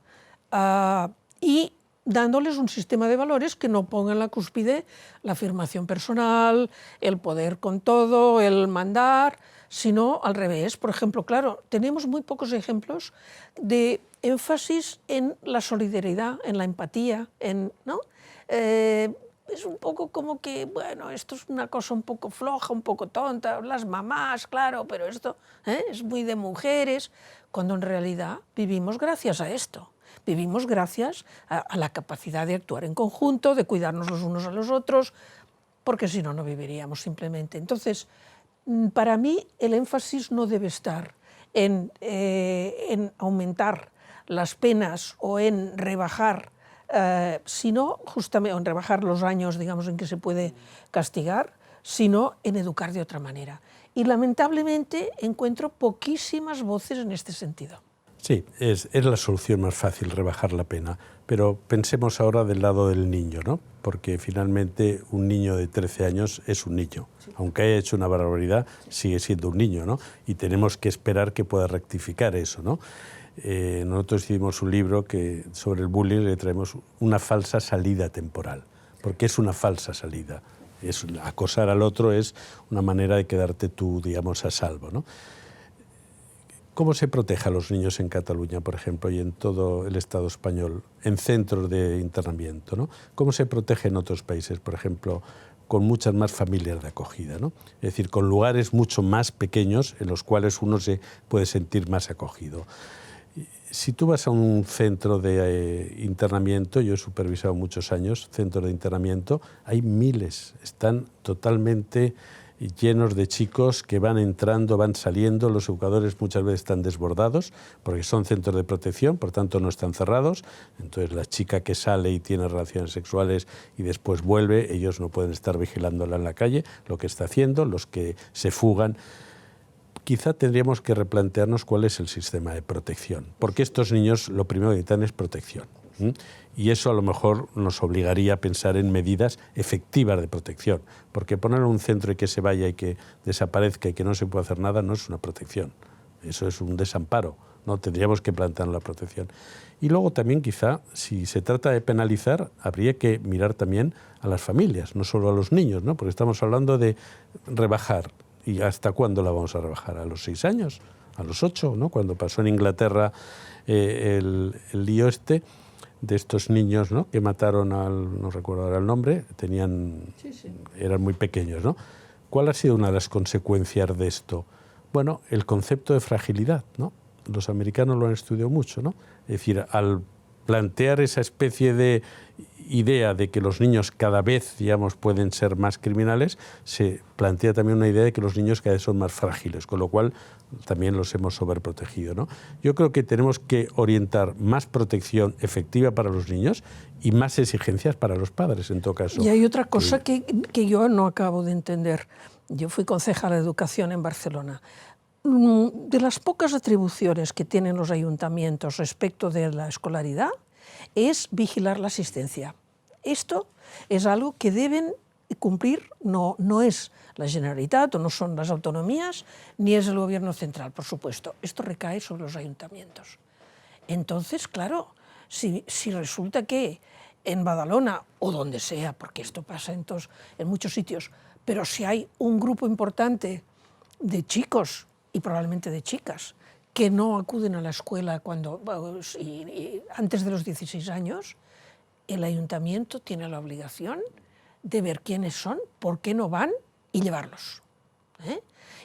y dándoles un sistema de valores que no ponga en la cúspide la afirmación personal, el poder con todo, el mandar, sino al revés. Por ejemplo, claro, tenemos muy pocos ejemplos de énfasis en la solidaridad, en la empatía, ¿no? Es un poco como que, bueno, esto es una cosa un poco floja, un poco tonta, las mamás, claro, pero esto es muy de mujeres, cuando en realidad vivimos gracias a esto. Vivimos gracias a la capacidad de actuar en conjunto, de cuidarnos los unos a los otros, porque si no, no viviríamos simplemente. Entonces, para mí el énfasis no debe estar en aumentar las penas o en rebajar, sino justamente en rebajar los años, digamos, en que se puede castigar, sino en educar de otra manera. Y lamentablemente encuentro poquísimas voces en este sentido. Sí, es la solución más fácil, rebajar la pena. Pero pensemos ahora del lado del niño, ¿no? Porque finalmente un niño de 13 años es un niño. Sí. Aunque haya hecho una barbaridad, sigue siendo un niño, ¿no? Y tenemos que esperar que pueda rectificar eso, ¿no? Nosotros hicimos un libro sobre el bullying, le traemos una falsa salida temporal, porque es una falsa salida. Acosar al otro es una manera de quedarte tú, digamos, a salvo, ¿no? ¿Cómo se protege a los niños en Cataluña, por ejemplo, y en todo el Estado español, en centros de internamiento, ¿no? ¿Cómo se protege en otros países, por ejemplo, con muchas más familias de acogida, ¿no? Es decir, con lugares mucho más pequeños en los cuales uno se puede sentir más acogido? Si tú vas a un centro de internamiento, yo he supervisado muchos años centros de internamiento, hay miles, están totalmente llenos de chicos que van entrando, van saliendo, los educadores muchas veces están desbordados porque son centros de protección, por tanto no están cerrados, entonces la chica que sale y tiene relaciones sexuales y después vuelve, ellos no pueden estar vigilándola en la calle, lo que está haciendo, los que se fugan. Quizá tendríamos que replantearnos cuál es el sistema de protección, porque estos niños lo primero que necesitan es protección. Y eso a lo mejor nos obligaría a pensar en medidas efectivas de protección, porque poner un centro y que se vaya y que desaparezca y que no se pueda hacer nada no es una protección, eso es un desamparo, ¿no? Tendríamos que plantear la protección. Y luego también quizá, si se trata de penalizar, habría que mirar también a las familias, no solo a los niños, ¿no? Porque estamos hablando de rebajar. ¿Y hasta cuándo la vamos a rebajar? ¿A los 6 años? ¿A los 8? ¿No? Cuando pasó en Inglaterra el lío de estos niños, ¿no? Que mataron no recuerdo ahora el nombre, eran muy pequeños, ¿no? ¿Cuál ha sido una de las consecuencias de esto? Bueno, el concepto de fragilidad, ¿no? Los americanos lo han estudiado mucho, ¿no? Es decir, al plantear esa especie de idea de que los niños cada vez, digamos, pueden ser más criminales, se plantea también una idea de que los niños cada vez son más frágiles, con lo cual también los hemos sobreprotegido, ¿no? Yo creo que tenemos que orientar más protección efectiva para los niños y más exigencias para los padres, en todo caso. Y hay otra cosa que yo no acabo de entender. Yo fui concejala de Educación en Barcelona. De las pocas atribuciones que tienen los ayuntamientos respecto de la escolaridad es vigilar la asistencia. Esto es algo que deben cumplir, no es la Generalitat o no son las autonomías, ni es el gobierno central, por supuesto. Esto recae sobre los ayuntamientos. Entonces, claro, si resulta que en Badalona o donde sea, porque esto pasa en muchos sitios, pero si hay un grupo importante de chicos y probablemente de chicas que no acuden a la escuela antes de los 16 años, el ayuntamiento tiene la obligación de ver quiénes son, por qué no van y llevarlos.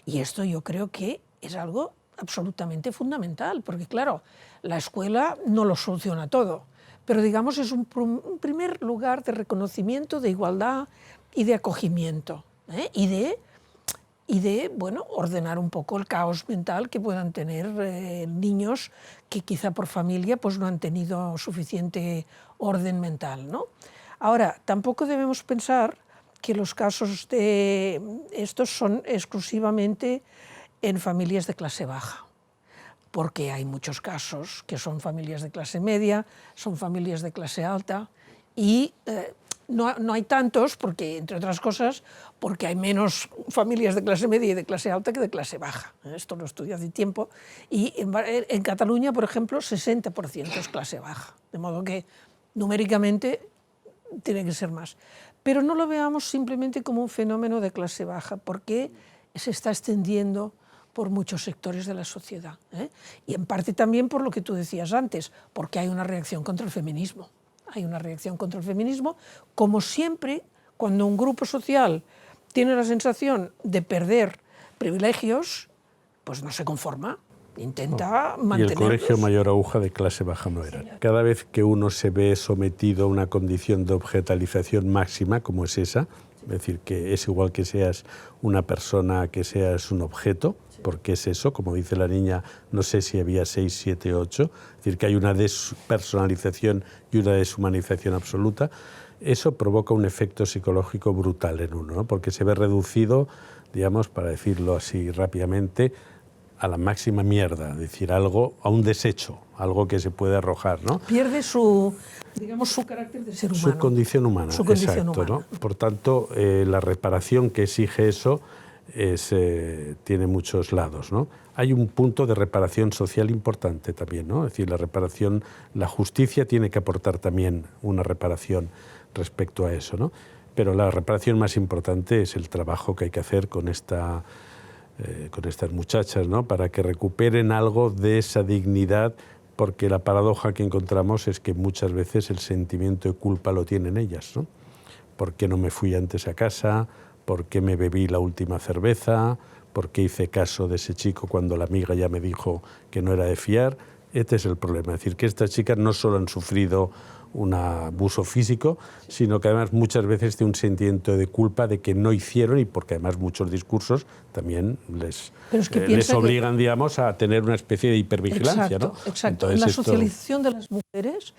Y esto yo creo que es algo absolutamente fundamental, porque claro, la escuela no lo soluciona todo, pero digamos es un primer lugar de reconocimiento, de igualdad y de acogimiento, y de y de, bueno, ordenar un poco el caos mental que puedan tener niños que quizá por familia pues no han tenido suficiente orden mental, ¿no? Ahora, tampoco debemos pensar que los casos de estos son exclusivamente en familias de clase baja, porque hay muchos casos que son familias de clase media, son familias de clase alta, y no hay tantos, porque, entre otras cosas, porque hay menos familias de clase media y de clase alta que de clase baja. Esto lo estudié hace tiempo, y en Cataluña, por ejemplo, 60% es clase baja, de modo que numéricamente tiene que ser más. Pero no lo veamos simplemente como un fenómeno de clase baja, porque se está extendiendo por muchos sectores de la sociedad, ¿eh? Y en parte también por lo que tú decías antes, porque hay una reacción contra el feminismo. Hay una reacción contra el feminismo, como siempre, cuando un grupo social tiene la sensación de perder privilegios, pues no se conforma, intenta mantenerlos. Y el colegio mayor aguja de clase baja no era. Cada vez que uno se ve sometido a una condición de objetalización máxima, como es esa, es decir, que es igual que seas una persona, que seas un objeto, porque es eso, como dice la niña, no sé si había 6, 7, 8, es decir, que hay una despersonalización y una deshumanización absoluta, eso provoca un efecto psicológico brutal en uno, ¿no? Porque se ve reducido, digamos, para decirlo así rápidamente, a la máxima mierda, es decir, algo, a un desecho, algo que se puede arrojar, ¿no? Pierde su, digamos, su carácter de ser humano. Su condición humana, su condición exacto, humana. ¿no? Por tanto, la reparación que exige eso tiene muchos lados, ¿no? Hay un punto de reparación social importante también, ¿no? Es decir, la reparación, la justicia tiene que aportar también una reparación respecto a eso, ¿no? Pero la reparación más importante es el trabajo que hay que hacer con estas muchachas, ¿no? Para que recuperen algo de esa dignidad, porque la paradoja que encontramos es que muchas veces el sentimiento de culpa lo tienen ellas, ¿no? ¿Por qué no me fui antes a casa? ¿Por qué me bebí la última cerveza? ¿Por qué hice caso de ese chico cuando la amiga ya me dijo que no era de fiar? Este es el problema, es decir, que estas chicas no solo han sufrido un abuso físico, sino que además muchas veces tienen un sentimiento de culpa de que no hicieron, y porque además muchos discursos también les obligan, digamos, a tener una especie de hipervigilancia, exacto, ¿no? Exacto. En la socialización de las mujeres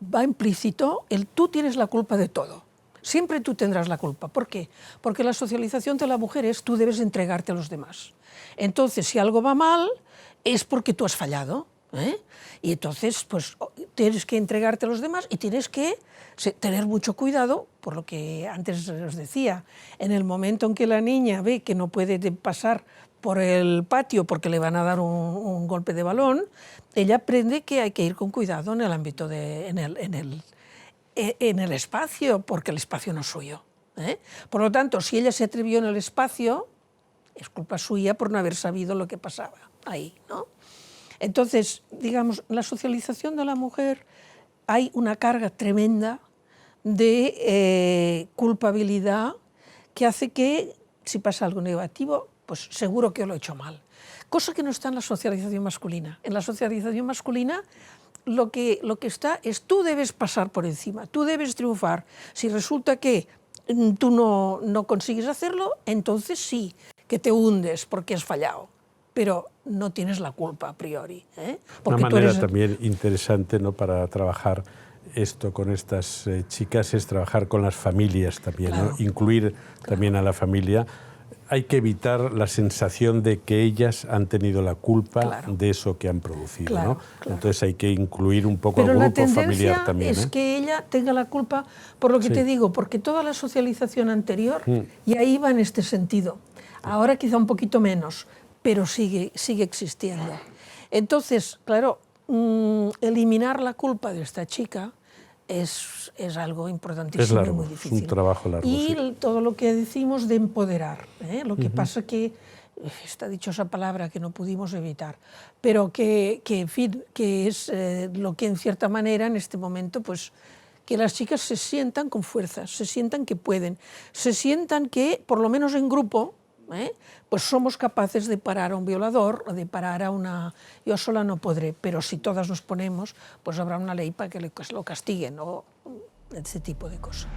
va implícito el tú tienes la culpa de todo. Siempre tú tendrás la culpa. ¿Por qué? Porque la socialización de la mujer es tú debes entregarte a los demás. Entonces, si algo va mal, es porque tú has fallado, ¿eh? Y entonces, pues, tienes que entregarte a los demás y tienes que tener mucho cuidado, por lo que antes os decía, en el momento en que la niña ve que no puede pasar por el patio porque le van a dar un golpe de balón, ella aprende que hay que ir con cuidado en el ámbito en el espacio, porque el espacio no es suyo, ¿eh? Por lo tanto, si ella se atrevió en el espacio, es culpa suya por no haber sabido lo que pasaba ahí, ¿no? Entonces, digamos, la socialización de la mujer, hay una carga tremenda de culpabilidad que hace que, si pasa algo negativo, pues seguro que lo he hecho mal. Cosa que no está en la socialización masculina. En la socialización masculina, lo que está es tú debes pasar por encima, tú debes triunfar. Si resulta que tú no consigues hacerlo, entonces sí, que te hundes porque has fallado, pero no tienes la culpa a priori, ¿eh? Porque una manera también interesante, ¿no?, para trabajar esto con estas chicas es trabajar con las familias también, claro, ¿no? Incluir también a la familia. Hay que evitar la sensación de que ellas han tenido la culpa, claro, de eso que han producido, claro, ¿no? Claro. Entonces hay que incluir un poco al grupo familiar también. Pero la tendencia es que ella tenga la culpa, por lo que te digo, porque toda la socialización anterior ya iba en este sentido. Ahora quizá un poquito menos, pero sigue existiendo. Entonces, claro, eliminar la culpa de esta chica es algo importantísimo, es largo, y muy difícil. Es un trabajo largo. Y sí, todo lo que decimos de empoderar, ¿eh? Lo que pasa que, esta dichosa palabra que no pudimos evitar, pero que en fin, que es lo que en cierta manera en este momento, pues, que las chicas se sientan con fuerzas, se sientan que pueden, se sientan que, por lo menos en grupo, pues somos capaces de parar a un violador o de parar a una... Yo sola no podré, pero si todas nos ponemos, pues habrá una ley para que lo castiguen o ese tipo de cosas.